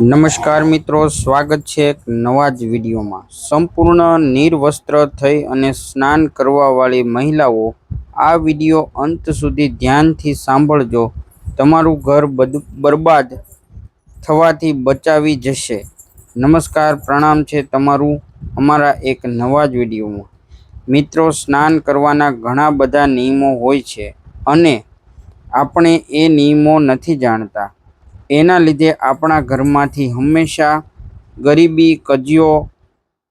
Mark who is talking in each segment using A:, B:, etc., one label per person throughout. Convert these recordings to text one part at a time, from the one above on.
A: નમસ્કાર મિત્રો, સ્વાગત છે એક નવા જ વિડીયોમાં। સંપૂર્ણ નિર્વસ્ત્ર થઈ અને સ્નાન કરવાવાળી મહિલાઓ આ વિડીયો અંત સુધી ધ્યાનથી સાંભળજો, તમારું ઘર બરબાદ થવાથી બચાવી જશે। નમસ્કાર, પ્રણામ છે તમારું અમારા એક નવા જ વિડીયોમાં। મિત્રો, સ્નાન કરવાના ઘણા બધા નિયમો હોય છે અને આપણે એ નિયમો નથી જાણતા। એના લીધે આપણા ઘરમાંથી હંમેશા ગરીબી, કજિયો,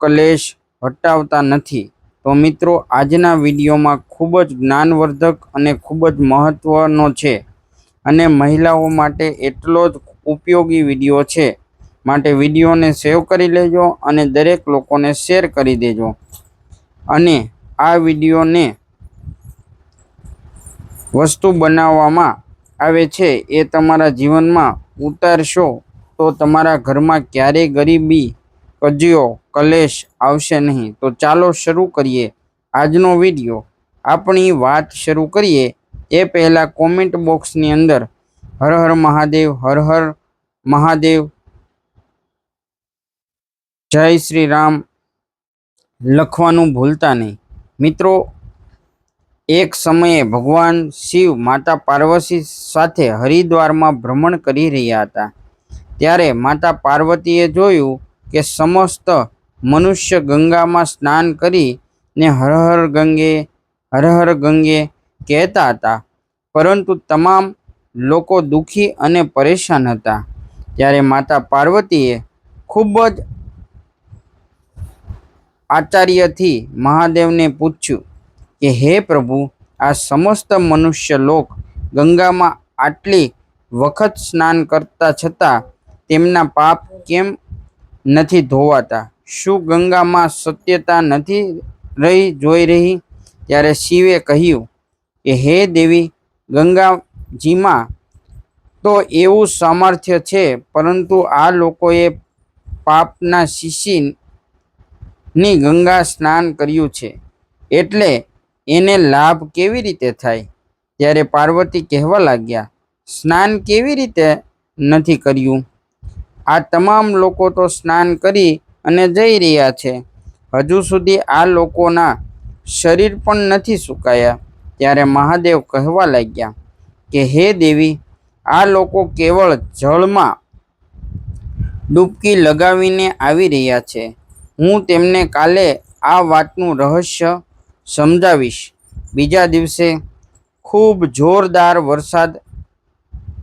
A: કલેશ હટાવતા નથી। તો મિત્રો, આજના વિડીયોમાં ખૂબ જ જ્ઞાનવર્ધક અને ખૂબ જ મહત્વનો છે અને મહિલાઓ માટે એટલો જ ઉપયોગી વિડીયો છે, માટે વિડીયોને સેવ કરી લેજો અને દરેક લોકોને શેર કરી દેજો। અને આ વિડીયોને વસ્તુ બનાવવામાં આવે છે એ તમારા જીવનમાં ઉતારશો તો તમારા ઘરમાં ક્યારેય ગરીબી, કજિયો, કલેશ આવશે નહીં। તો ચાલો શરૂ કરીએ આજનો વિડીયો। આપણી વાત શરૂ કરીએ એ પહેલાં કોમેન્ટ બોક્સની અંદર હર હર મહાદેવ, હર હર મહાદેવ, જય શ્રી રામ લખવાનું ભૂલતા નહીં। મિત્રો, એક સમયે ભગવાન શિવ માતા પાર્વતી સાથે હરિદ્વારમાં ભ્રમણ કરી રહ્યા હતા। ત્યારે માતા પાર્વતીએ જોયું કે સમસ્ત મનુષ્ય ગંગામાં સ્નાન કરીને હર હર ગંગે, હર હર ગંગે કહેતા હતા, પરંતુ તમામ લોકો દુઃખી અને પરેશાન હતા। ત્યારે માતા પાર્વતીએ ખૂબ જ આશ્ચર્યથી મહાદેવને પૂછ્યું કે હે પ્રભુ, આ સમસ્ત મનુષ્ય લોક ગંગામાં આટલી વખત સ્નાન કરતા છતાં તેમના પાપ કેમ નથી ધોવાતા? શું ગંગામાં સત્યતા નથી જોઈ રહી? ત્યારે શિવે કહ્યું કે હે દેવી, ગંગાજીમાં તો એવું સામર્થ્ય છે, પરંતુ આ લોકોએ પાપના શીશીની ગંગા સ્નાન કર્યું છે, એટલે એને લાભ કેવી રીતે થાય? ત્યારે પાર્વતી કહેવા લાગ્યા, સ્નાન કેવી રીતે નથી કર્યું? આ તમામ લોકો તો સ્નાન કરી અને જઈ રહ્યા છે, હજુ સુધી આ લોકોના શરીર પણ નથી સુકાયા। ત્યારે મહાદેવ કહેવા લાગ્યા કે હે દેવી, આ લોકો કેવળ જળમાં ડૂબકી લગાવીને આવી રહ્યા છે। હું તેમને કાલે આ વાતનું રહસ્ય સમજાવીશ। બીજા દિવસે ખૂબ જોરદાર વરસાદ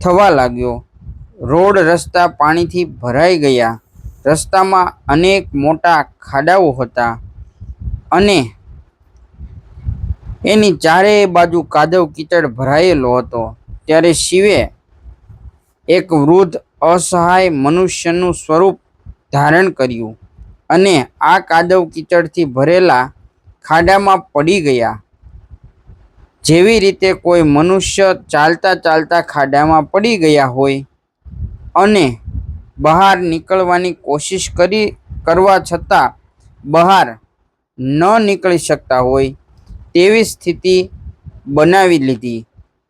A: થવા લાગ્યો। રોડ રસ્તા પાણીથી ભરાઈ ગયા। રસ્તામાં અનેક મોટા ખાડાઓ હતા અને એની ચારેય બાજુ કાદવ કીચડ ભરાયેલો હતો। ત્યારે શિવે એક વૃદ્ધ અસહાય મનુષ્યનું સ્વરૂપ ધારણ કર્યું અને આ કાદવ કીચડથી ભરેલા ખાડામાં પડી ગયા। જેવી રીતે કોઈ મનુષ્ય ચાલતા ચાલતા ખાડામાં પડી ગયા હોય અને બહાર નીકળવાની કોશિશ કરવા છતાં બહાર ન નીકળી શકતા હોય, તેવી સ્થિતિ બનાવી લીધી।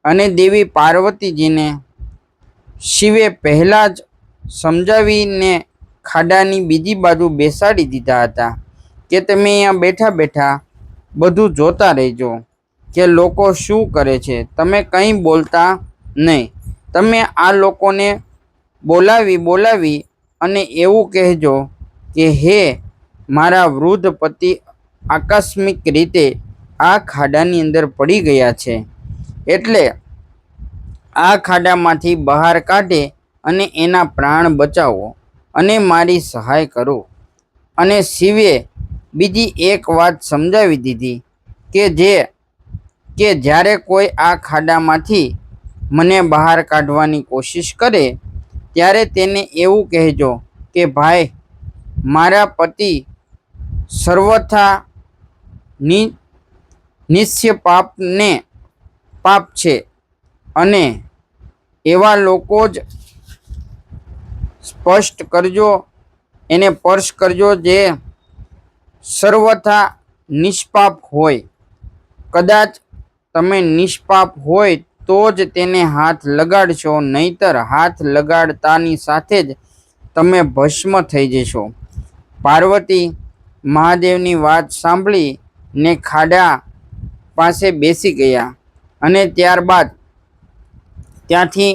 A: અને દેવી પાર્વતીજીને શિવે પહેલાં જ સમજાવીને ખાડાની બીજી બાજુ બેસાડી દીધા હતા કે તમે અહીંયા બેઠા બેઠા બધું જોતા રહેજો કે લોકો શું કરે છે, તમે કંઈ બોલતા નહીં। તમે આ લોકોને બોલાવી અને એવું કહેજો કે હે મારા વૃદ્ધ પતિ આકસ્મિક રીતે આ ખાડાની અંદર પડી ગયા છે, એટલે આ ખાડામાંથી બહાર કાઢે અને એના પ્રાણ બચાવો અને મારી સહાય કરો। અને શિવે બીજી એક વાત સમજાવી દીધી કે જ્યારે કોઈ આ ખાડામાંથી મને બહાર કાઢવાની કોશિશ કરે, ત્યારે તેને એવું કહેજો કે ભાઈ, મારા પતિ સર્વથા નિશ્ચય પાપ છે અને એવા લોકો જ એને સ્પર્શ કરજો જે સર્વથા નિષ્પાપ હોય। કદાચ તમે નિષ્પાપ હોય તો જ તેને હાથ લગાડશો, નહીંતર હાથ લગાડતાની સાથે જ તમે ભસ્મ થઈ જશો. પાર્વતી મહાદેવની વાત સાંભળીને ખાડા પાસે બેસી ગયા અને ત્યારબાદ ત્યાંથી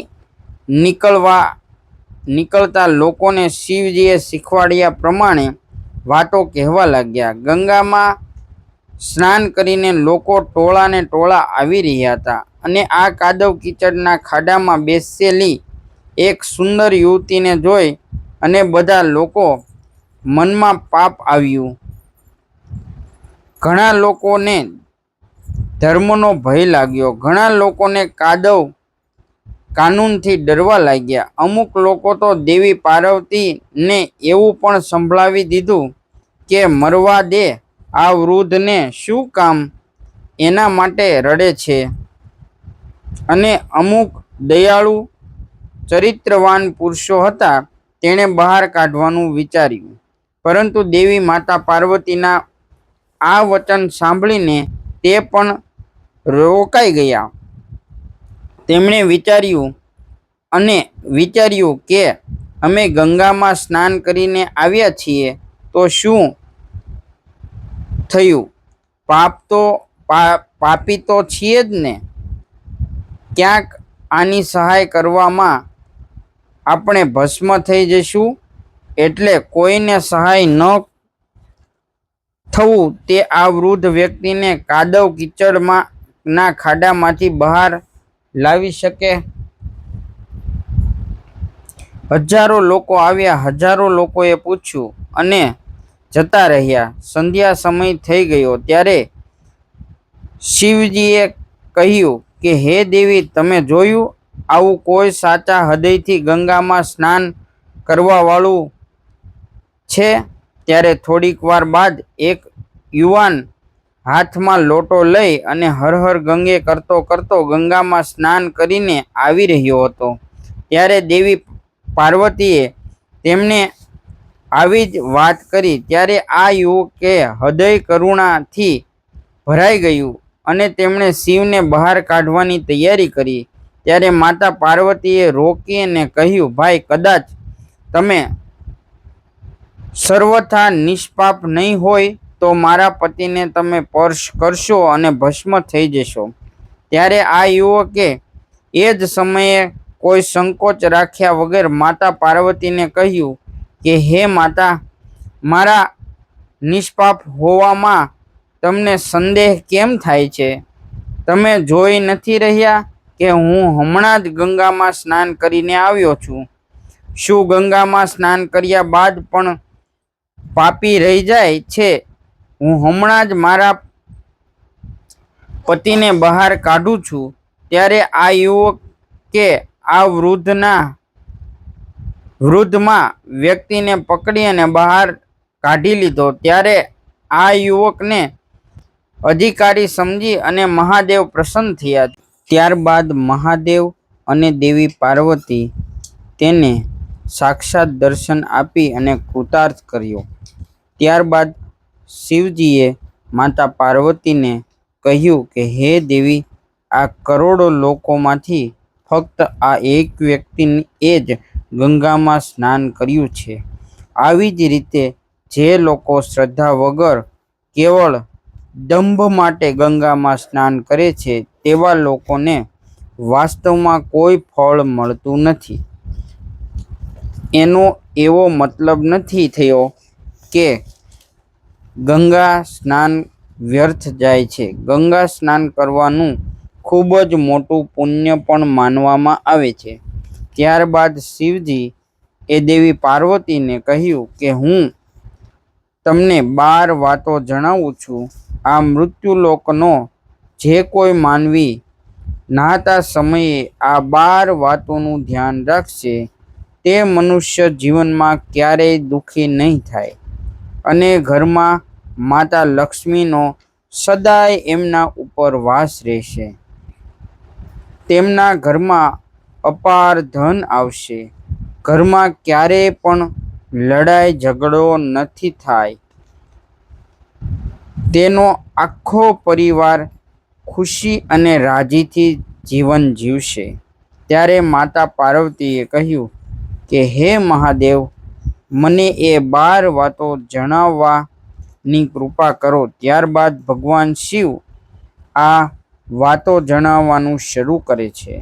A: નીકળતા લોકોને શિવજીએ શીખવાડ્યા પ્રમાણે વાતો કહેવા લાગ્યા. ગંગામાં સ્નાન કરીને લોકો ટોળાને ટોળા આવી રહ્યા હતા અને આ કાદવ કીચડના ખાડામાં બેસેલી એક સુંદર યુવતીને જોઈ અને બધા લોકો મનમાં પાપ આવ્યું. ઘણા લોકોને ધર્મનો ભય લાગ્યો. ઘણા લોકોને કાનૂનથી ડરવા લાગ્યા. અમુક લોકો તો દેવી પાર્વતીને એવું પણ સંભળાવી દીધું કે મરવા દે, આ વૃદ્ધને શું કામ એના માટે રડે છે. અને અમુક દયાળુ ચરિત્રવાન પુરુષો હતા, તેણે બહાર કાઢવાનું વિચાર્યું. પરંતુ દેવી માતા પાર્વતીના આ વચન સાંભળીને તે પણ રોકાઈ ગયા. તેમણે વિચાર્યું કે અમે ગંગામાં સ્નાન કરીને આવ્યા છીએ તો શું થયું, પાપી તો છીએ જ ને. ક્યાંક આની સહાય કરવામાં આપણે ભસ્મ થઈ જઈશું. એટલે કોઈને સહાય ન થવું તે આ વૃદ્ધ વ્યક્તિને કાદવ કીચડના ખાડામાંથી બહાર લાવી શકે. હજારો લોકો આવ્યા. હજારો લોકોએ પૂછ્યું અને જતા રહ્યા. સંધ્યા સમય થઈ ગયો ત્યારે શિવજીએ કહ્યું કે હે દેવી, તમે જોયું, આવું કોઈ સાચા હૃદયથી ગંગામાં સ્નાન કરવા વાળું છે. ત્યારે થોડીક વાર બાદ એક યુવાન હાથમાં લોટો લઈ અને હર હર ગંગે કરતો કરતો ગંગામાં સ્નાન કરીને આવી રહ્યો હતો. ત્યારે દેવી પાર્વતીએ તેમને આવી જ વાત કરી. ત્યારે આ યુવકે હૃદય કરુણાથી ભરાઈ ગયું અને તેમણે શિવને બહાર કાઢવાની તૈયારી કરી. ત્યારે માતા પાર્વતીએ રોકીને કહ્યું, ભાઈ, કદાચ તમે સર્વથા નિષ્પાપ નહીં હોય તો મારા પતિને તમે સ્પર્શ કરશો અને ભસ્મ થઈ જશો. ત્યારે આ યુવકે એ જ સમયે કોઈ સંકોચ રાખ્યા વગર માતા પાર્વતીને કહ્યું કે હે માતા, મારા નિષ્પાપ હોવામાં તમને સંદેહ કેમ થાય છે? તમે જોઈ નથી રહ્યા કે હું હમણાં જ ગંગામાં સ્નાન કરીને આવ્યો છું. શું ગંગામાં સ્નાન કર્યા બાદ પણ પાપી રહી જાય છે? હું હમણાં જ મારા પતિને બહાર કાઢું છું. ત્યારે આ યુવકે આ વૃદ્ધમાં વ્યક્તિને પકડી અને બહાર કાઢી લીધો. ત્યારે આ યુવકને અધિકારી સમજી અને મહાદેવ પ્રસન્ન થયા. ત્યારબાદ મહાદેવ અને દેવી પાર્વતી તેને સાક્ષાત દર્શન આપી અને કૃતાર્થ કર્યો. ત્યારબાદ શિવજીએ માતા પાર્વતીને કહ્યું કે હે દેવી, આ કરોડો લોકોમાંથી ફક્ત આ એક વ્યક્તિએ જ ગંગામાં સ્નાન કર્યું છે. આવી જ રીતે જે લોકો શ્રદ્ધા વગર કેવળ દંભ માટે ગંગામાં સ્નાન કરે છે, તેવા લોકોને વાસ્તવમાં કોઈ ફળ મળતું નથી. એનો એવો મતલબ નથી થયો કે ગંગા સ્નાન વ્યર્થ જાય છે. ગંગા સ્નાન કરવાનું ખૂબ જ મોટું પુણ્ય પણ માનવામાં આવે છે. ત્યારબાદ શિવજી એ દેવી પાર્વતીને કહ્યું કે હું તમને 12 વાતો જણાવું છું. આ મૃત્યુલોકનો જે કોઈ માનવી નહાતા સમયે આ 12 વાતોનું ધ્યાન રાખશે, તે મનુષ્ય જીવનમાં ક્યારેય દુઃખી નહીં થાય અને ઘરમાં માતા લક્ષ્મીનો સદાય એમના ઉપર વાસ રહેશે. તેમના ઘરમાં અપાર ધન આવશે. ઘરમાં ક્યારેય પણ લડાઈ ઝઘડો નથી થાય. તેનો આખો પરિવાર ખુશી અને રાજીથી જીવન જીવશે. ત્યારે માતા પાર્વતીએ કહ્યું કે હે મહાદેવ, મને એ 12 વાતો જણાવવાની કૃપા કરો. ત્યારબાદ ભગવાન શિવ આ વાતો જણાવવાનું શરૂ કરે છે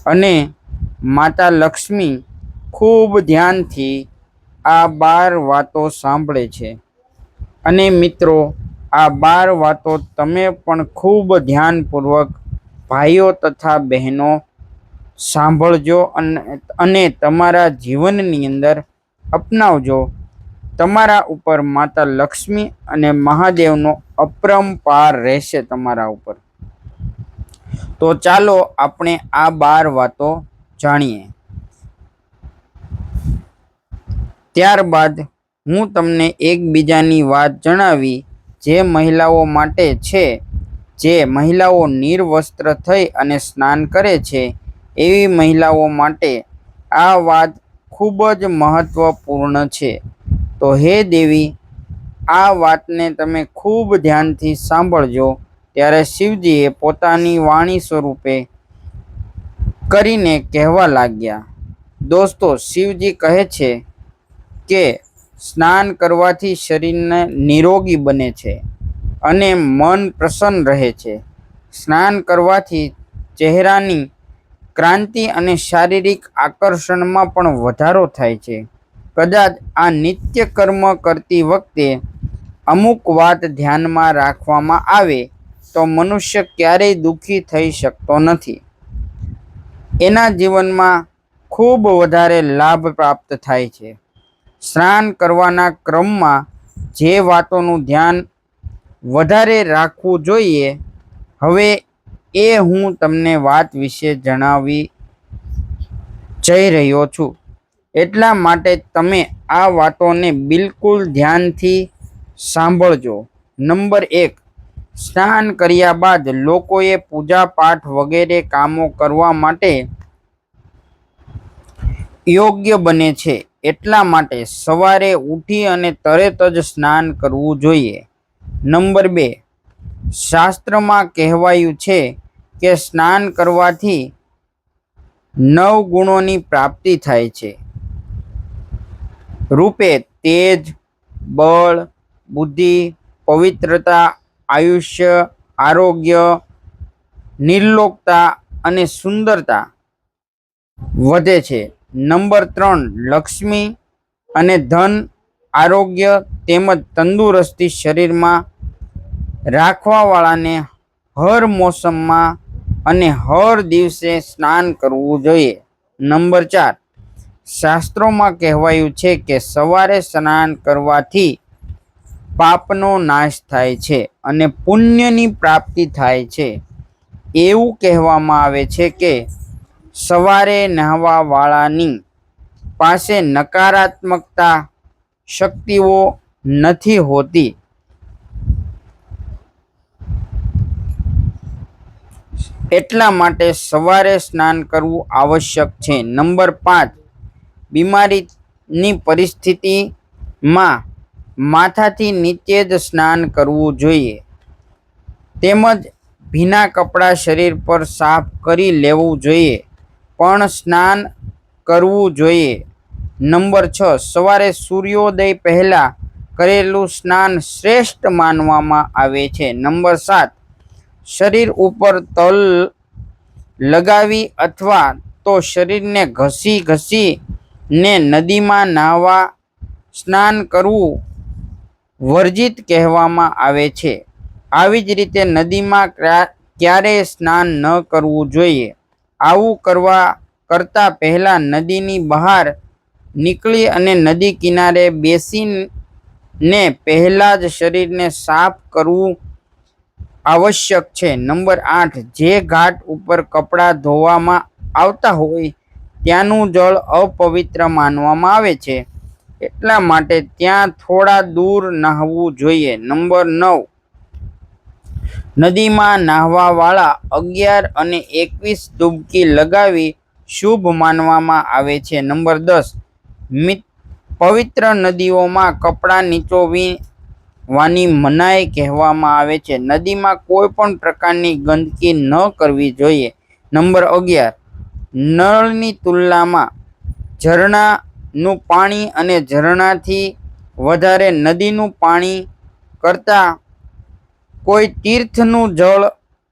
A: અને માતા લક્ષ્મી ખૂબ ધ્યાનથી આ 12 વાતો સાંભળે છે. અને મિત્રો, આ 12 વાતો તમે પણ ખૂબ ધ્યાનપૂર્વક ભાઈઓ તથા બહેનો સાંભળજો અને તમારા જીવનની અંદર અપનાવજો. તમારા ઉપર માતા લક્ષ્મી અને મહાદેવનો અપરંપાર રહેશે તમારા ઉપર. તો ચાલો આપણે આ 12 વાતો જાણીએ. ત્યારબાદ હું તમને એકબીજાની વાત જણાવી જે મહિલાઓ માટે છે. જે મહિલાઓ નિર્વસ્ત્ર થઈ અને સ્નાન કરે છે એવી મહિલાઓ માટે આ વાત ખૂબ જ મહત્વપૂર્ણ છે. તો હે દેવી, આ વાતને તમે ખૂબ ધ્યાનથી સાંભળજો. ત્યારે શિવજીએ પોતાની વાણી સ્વરૂપે કરીને કહેવા લાગ્યા. દોસ્તો, શિવજી કહે છે કે સ્નાન કરવાથી શરીરને નિરોગી બને છે અને મન પ્રસન્ન રહે છે. સ્નાન કરવાથી ચહેરાની ક્રાંતિ અને શારીરિક આકર્ષણમાં પણ વધારો થાય છે. કદાચ આ નિત્ય કર્મ કરતી વખતે અમુક વાત ધ્યાનમાં રાખવામાં આવે તો મનુષ્ય ક્યારેય દુઃખી થઈ શકતો નથી. એના જીવનમાં ખૂબ વધારે લાભ પ્રાપ્ત થાય છે. સ્નાન કરવાના ક્રમમાં જે વાતોનું ધ્યાન વધારે રાખવું જોઈએ, હવે એ હું તમને વાત વિશે જણાવી જઈ રહ્યો છું. એટલા માટે તમે આ વાતોને બિલકુલ ધ્યાનથી સાંભળજો. નંબર 1, સ્નાન કર્યા બાદ લોકોએ પૂજા પાઠ વગેરે કામો કરવા માટે યોગ્ય બને છે. એટલા માટે સવારે ઉઠી અને તરત જ સ્નાન કરવું જોઈએ. નંબર 2, શાસ્ત્રમાં કહેવાયું છે કે સ્નાન કરવાથી 9 ગુણોની પ્રાપ્તિ થાય છે. રૂપે તેજ, બળ, બુદ્ધિ, પવિત્રતા, આયુષ્ય, આરોગ્ય, નિર્લોકતા અને સુંદરતા વધે છે. નંબર 3, લક્ષ્મી અને ધન, આરોગ્ય તેમજ તંદુરસ્તી શરીરમાં રાખવાવાળાને હર મોસમમાં અને હર દિવસે સ્નાન કરવું જોઈએ. નંબર 4, શાસ્ત્રોમાં કહેવાયું છે કે સવારે સ્નાન કરવાથી પાપનો નાશ થાય છે અને પુણ્યની પ્રાપ્તિ થાય છે. એવું કહેવામાં આવે છે કે સવારે નહાવાવાળાની પાસે નકારાત્મકતા શક્તિઓ નથી હોતી. એટલા માટે સવારે સ્નાન કરવું આવશ્યક છે. નંબર 5, બીમારીની પરિસ્થિતિમાં માથાથી નીચે જ સ્નાન કરવું જોઈએ તેમજ ભીના કપડાં શરીર પર સાફ કરી લેવું જોઈએ પણ સ્નાન કરવું જોઈએ. નંબર 6, સવારે સૂર્યોદય પહેલા કરેલું સ્નાન શ્રેષ્ઠ માનવામાં આવે છે. નંબર 7, શરીર ઉપર તલ લગાવી અથવા તો શરીરને ઘસીને નદીમાં નહાવા સ્નાન કરવું વર્જિત કહેવામાં આવે છે. આવી જ રીતે નદીમાં ક્યારેય સ્નાન ન કરવું જોઈએ. આવું કરતા પહેલા નદીની બહાર નીકળી અને નદી કિનારે બેસીને પહેલા જ શરીરને સાફ કરવું આવશ્યક છે. નંબર 8, જે ઘાટ ઉપર કપડાં ધોવામાં આવતા હોય ત્યાંનું જળ અપવિત્ર માનવામાં આવે છે. એટલા માટે ત્યાં થોડા દૂર નહાવું જોઈએ. નંબર 9, નદીમાં નહાવાવાળા 11 અને 21 ડૂબકી લગાવી શુભ માનવામાં આવે છે. નંબર 10, પવિત્ર નદીઓમાં કપડાં નીચોવવાની મનાઈ કહેવામાં આવે છે. નદીમાં કોઈ પણ પ્રકારની ગંદકી ન કરવી જોઈએ. નંબર 11, નળની તુલનામાં ઝરણા નું પાણી અને ઝરણાથી વધારે નદીનું પાણી કરતાં કોઈ તીર્થનું જળ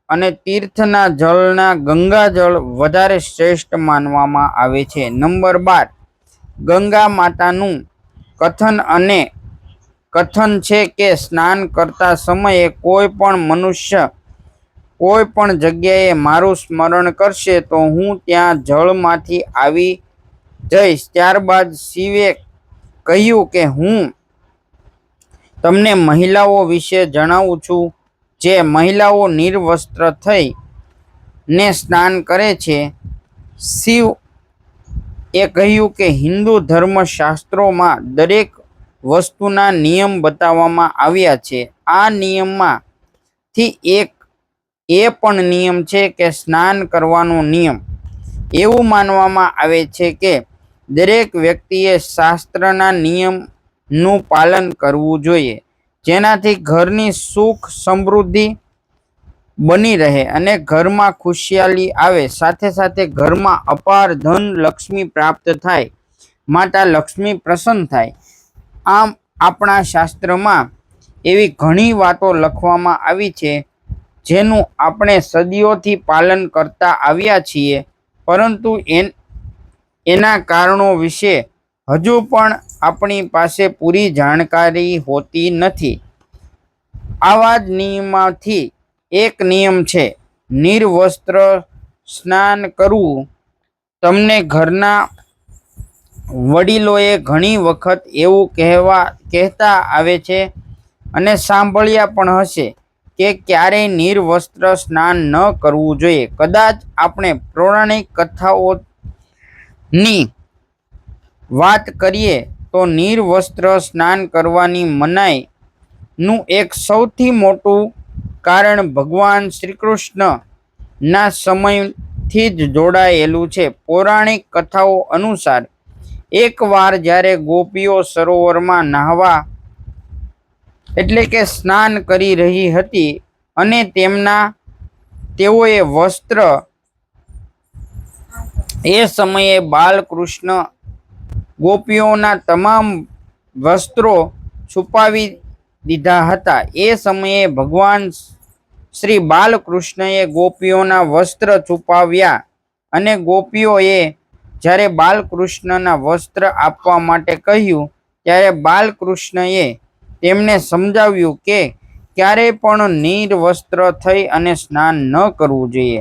A: અને તીર્થના જળના ગંગાજળ વધારે શ્રેષ્ઠ માનવામાં આવે છે. નંબર 12, ગંગા માતાનું કથન છે કે સ્નાન કરતા સમયે કોઈ પણ મનુષ્ય કોઈ પણ જગ્યાએ મારું સ્મરણ કરશે તો હું ત્યાં જળમાંથી આવી જઈશ. ત્યારબાદ શિવે કહ્યું કે હું તમને મહિલાઓ વિશે જણાવું છું. જે મહિલાઓ નિર્વસ્ત્ર થઈ ને સ્નાન કરે છે. શિવ એ કહ્યું કે હિન્દુ ધર્મશાસ્ત્રોમાં દરેક વસ્તુના નિયમ બતાવવામાં આવ્યા છે. આ નિયમમાંથી એક એ પણ નિયમ છે કે સ્નાન કરવાનો નિયમ. એવું માનવામાં આવે છે કે દરેક વ્યક્તિએ શાસ્ત્રના નિયમનું પાલન કરવું જોઈએ, જેનાથી ઘરની સુખ સમૃદ્ધિ બની રહે અને ઘરમાં ખુશિયાલી આવે. સાથે સાથે ઘરમાં અપાર ધન લક્ષ્મી પ્રાપ્ત થાય, માતા લક્ષ્મી પ્રસન્ન થાય. આમ આપણા શાસ્ત્રમાં એવી ઘણી વાતો લખવામાં આવી છે જેનું આપણે સદીઓથી પાલન કરતા આવ્યા છીએ, પરંતુ એના કારણો વિશે હજુ પણ આપણી પાસે પૂરી જાણકારી હોતી નથી. આવા જ નિયમમાંથી એક નિયમ છે નિર્વસ્ત્ર સ્નાન કરવું. તમને ઘરના વડીલોએ ઘણી વખત એવું કહેતા આવે છે અને સાંભળ્યા પણ હશે કે ક્યારેય નિર્વસ્ત્ર સ્નાન ન કરવું જોઈએ. કદાચ આપણે પૌરાણિક કથાઓની વાત કરીએ તો નિર્વસ્ત્ર સ્નાન કરવાની મનાઈનું એક સૌથી મોટું કારણ ભગવાન શ્રીકૃષ્ણના સમયથી જ જોડાયેલું છે. પૌરાણિક કથાઓ અનુસાર એકવાર જ્યારે ગોપીઓ સરોવરમાં નહાવા એટલે કે સ્નાન કરી રહી હતી અને તેઓએ વસ્ત્ર એ સમયે બાલકૃષ્ણ ગોપીઓના તમામ વસ્ત્રો છુપાવી દીધા હતા. એ સમયે ભગવાન શ્રી બાલકૃષ્ણએ ગોપીઓના વસ્ત્ર છુપાવ્યા અને ગોપીઓએ જ્યારે બાલકૃષ્ણના વસ્ત્ર આપવા માટે કહ્યું ત્યારે બાલકૃષ્ણએ તેમને સમજાવ્યું કે ક્યારેય પણ નિર્વસ્ત્ર થઈ અને સ્નાન ન કરવું જોઈએ.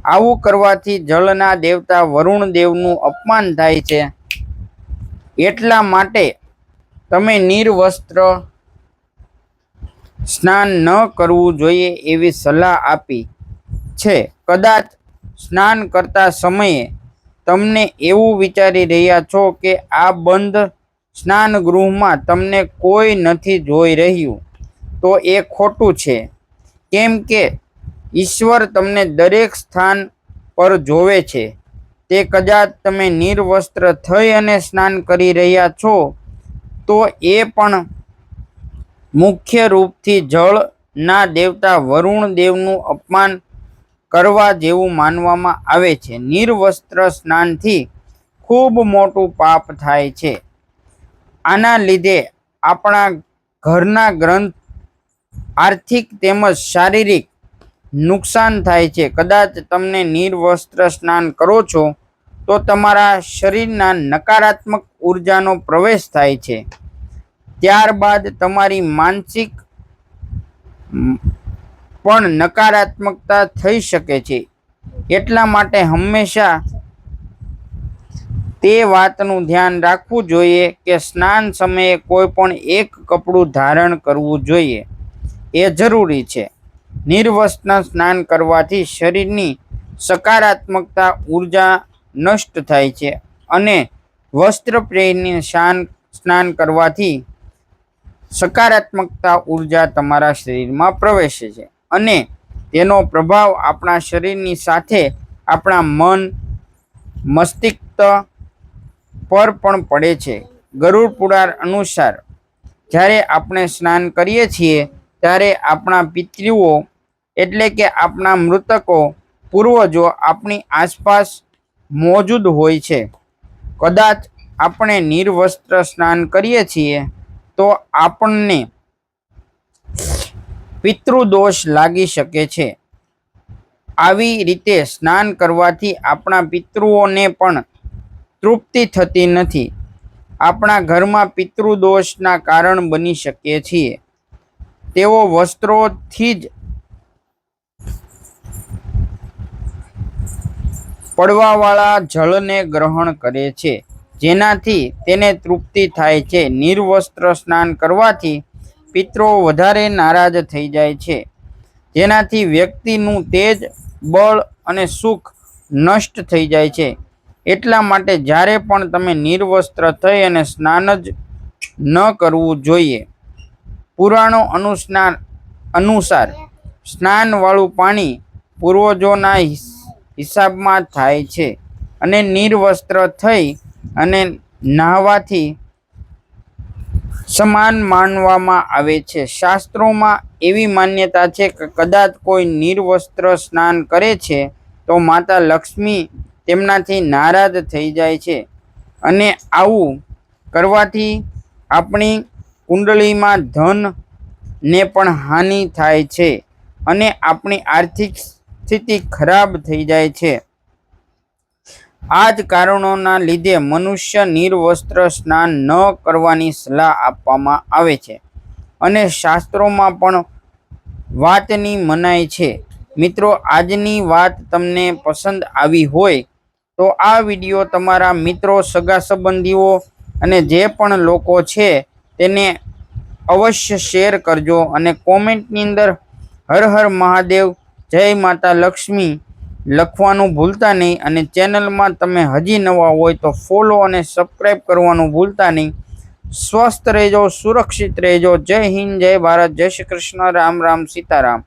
A: આવું કરવાથી જળના દેવતા વરુણ દેવનું અપમાન થાય છે. એટલા માટે તમે નિર્વસ્ત્ર સ્નાન ન કરવું જોઈએ એવી સલાહ આપી છે. કદાચ સ્નાન કરતા સમયે તમને એવું વિચારી રહ્યા છો કે આ બંધ સ્નાનગૃહમાં તમને કોઈ નથી જોઈ રહ્યું, તો એ ખોટું છે. કેમ કે ઈશ્વર તમને દરેક સ્થાન પર જોવે છે. તે કદાચ તમે નિર્વસ્ત્ર થઈ અને સ્નાન કરી રહ્યા છો તો એ પણ મુખ્ય રૂપથી જળના દેવતા વરુણ દેવનું અપમાન કરવા જેવું માનવામાં આવે છે. નિર્વસ્ત્ર સ્નાનથી ખૂબ મોટું પાપ થાય છે. આના લીધે આપણા ઘરના ગ્રંથ આર્થિક તેમજ શારીરિક નુકસાન થાય છે. કદાચ તમને નિર્વસ્ત્ર સ્નાન કરો છો તો તમારા શરીરના નકારાત્મક ઉર્જાનો પ્રવેશ થાય છે. ત્યારબાદ તમારી માનસિક પણ નકારાત્મકતા થઈ શકે છે. એટલા માટે હંમેશા તે વાતનું ધ્યાન રાખવું જોઈએ કે સ્નાન સમયે કોઈ પણ એક કપડું ધારણ કરવું જોઈએ, એ જરૂરી છે. નિર્વસ્ત્ર સ્નાન કરવાથી શરીરની સકારાત્મકતા ઉર્જા નષ્ટ થાય છે અને વસ્ત્ર પહેરીને સ્નાન કરવાથી સકારાત્મકતા ઉર્જા તમારા શરીરમાં પ્રવેશે છે અને તેનો પ્રભાવ આપણા શરીરની સાથે આપણા મન મસ્તિષ્ક પર પણ પડે છે. ગરુડ પુરાણ અનુસાર જ્યારે આપણે સ્નાન કરીએ છીએ ત્યારે આપણા પિતૃઓ એટલે કે આપણા મૃતકો પૂર્વજો આપણી આસપાસ મોજૂદ હોય છે. કદાચ આપણે નિર્વસ્ત્ર સ્નાન કરીએ છીએ તો આપણને પિતૃદોષ લાગી શકે છે. આવી રીતે સ્નાન કરવાથી આપણા પિતૃઓને પણ તૃપ્તિ થતી નથી. આપણા ઘરમાં પિતૃદોષના કારણ બની શકીએ છીએ. તેઓ વસ્ત્રોથી જ પડવાવાળા જળને ગ્રહણ કરે છે, જેનાથી તેને તૃપ્તિ થાય છે. નિર્વસ્ત્ર સ્નાન કરવાથી પિતરો વધારે નારાજ થઈ જાય છે, જેનાથી વ્યક્તિનું તેજ, બળ અને સુખ નષ્ટ થઈ જાય છે. એટલા માટે જ્યારે પણ તમે નિર્વસ્ત્ર થઈ અને સ્નાન જ ન કરવું જોઈએ. પુરાણો અનુસાર સ્નાનવાળું પાણી પૂર્વજોના હિસાબમાં થાય છે અને નિર્વસ્ત્ર થઈ અને નહાવાથી સમાન માનવામાં આવે છે. શાસ્ત્રોમાં એવી માન્યતા છે કે કદાચ કોઈ નિર્વસ્ત્ર સ્નાન કરે છે તો માતા લક્ષ્મી તેમનાથી નારાજ થઈ જાય છે અને આવું કરવાથી આપણી કુંડળીમાં ધન ને પણ હાનિ થાય છે અને આપણી આર્થિક સ્થિતિ ખરાબ થઈ જાય છે. આ જ કારણોના લીધે મનુષ્ય નિર્વસ્ત્ર સ્નાન ન કરવાની સલાહ આપવામાં આવે છે અને શાસ્ત્રોમાં પણ વાતની મનાઈ છે. મિત્રો, આજની વાત તમને પસંદ આવી હોય તો આ વિડીયો તમારા મિત્રો, સગા સંબંધીઓ અને જે પણ લોકો છે તેને અવશ્ય શેર કરજો અને કોમેન્ટની અંદર હર હર મહાદેવ, જય માતા લક્ષ્મી લખવાનું ભૂલતા નહીં. અને ચેનલમાં તમે હજી નવા હોય તો ફોલો અને સબસ્ક્રાઈબ કરવાનું ભૂલતા નહીં. સ્વસ્થ રહેજો, સુરક્ષિત રહેજો. જય હિન્દ, જય ભારત, જય શ્રી કૃષ્ણ, રામ રામ, સીતારામ.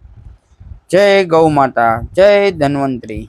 A: જય ગૌ માતા, જય ધન્વંતરી.